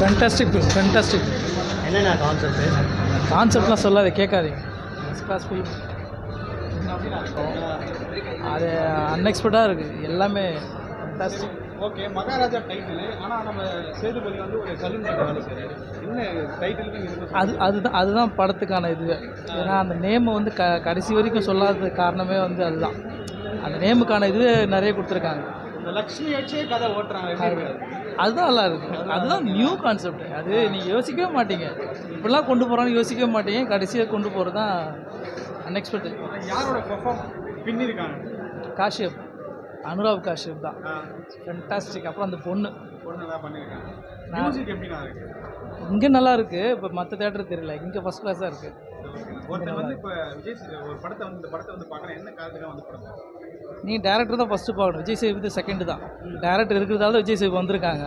Fantastic film, fantastic. என்னென்ன concept? கான்செப்ட்லாம் சொல்லாது, கேட்காதீங்க. First class film. அது அன்எக்ஸ்பெக்டாக இருக்குது, எல்லாமே ஃபேண்டாஸ்டிக். Okay, Maharaja title. ஆனால் நம்ம சேதுபதி வந்து ஒரு சலூன் கிட்ட வேலை செய்கிறாரு. என்ன டைட்டிலுக்கு அதுதான் படத்துக்கான இதுவே. ஏன்னா அந்த நேமை வந்து கடைசி வரைக்கும் சொல்லாத காரணமே வந்து அதுதான். அந்த நேமுக்கான இதுவே நிறைய கொடுத்துருக்காங்க. இந்த லக்ஷ்மி வச்சே கதை ஓட்டுறாங்க. அதுதான் நல்லா இருக்குது. அதுதான் நியூ கான்செப்ட். அது நீங்கள் யோசிக்கவே மாட்டீங்க, இப்படிலாம் கொண்டு போகிறான்னு யோசிக்கவே மாட்டீங்க. கடைசியாக கொண்டு போகிறது தான் அன்எக்ஸ்பெக்டட். யாரோட பெர்ஃபார்ம் பின்னிருக்காங்க? காஷ்யப், அனுராக் காஷ்யப் தான். ஃபேண்டாஸ்டிக். அப்புறம் அந்த பொண்ணு தான் பண்ணியிருக்காங்க. மியூசிக் எப்படின்னா இருக்குது? இங்கே நல்லா இருக்குது, இப்போ மற்ற தேட்டர் தெரியல, இங்கே ஃபஸ்ட் கிளாஸாக இருக்குது. ஒருத்தர் வந்து இப்போ விஜய் ஒரு படத்தை வந்து இந்த படத்தை வந்து பார்க்குறேன், என்ன காரணத்துக்காக வந்து படம்? நீ டேரக்டர் தான் ஃபஸ்ட்டு பார்க்கணும். விஜய் சேதுபதி செகண்டு தான். டேரக்டர் இருக்கிறதால விஜய் சேதுபதி வந்திருக்காங்க.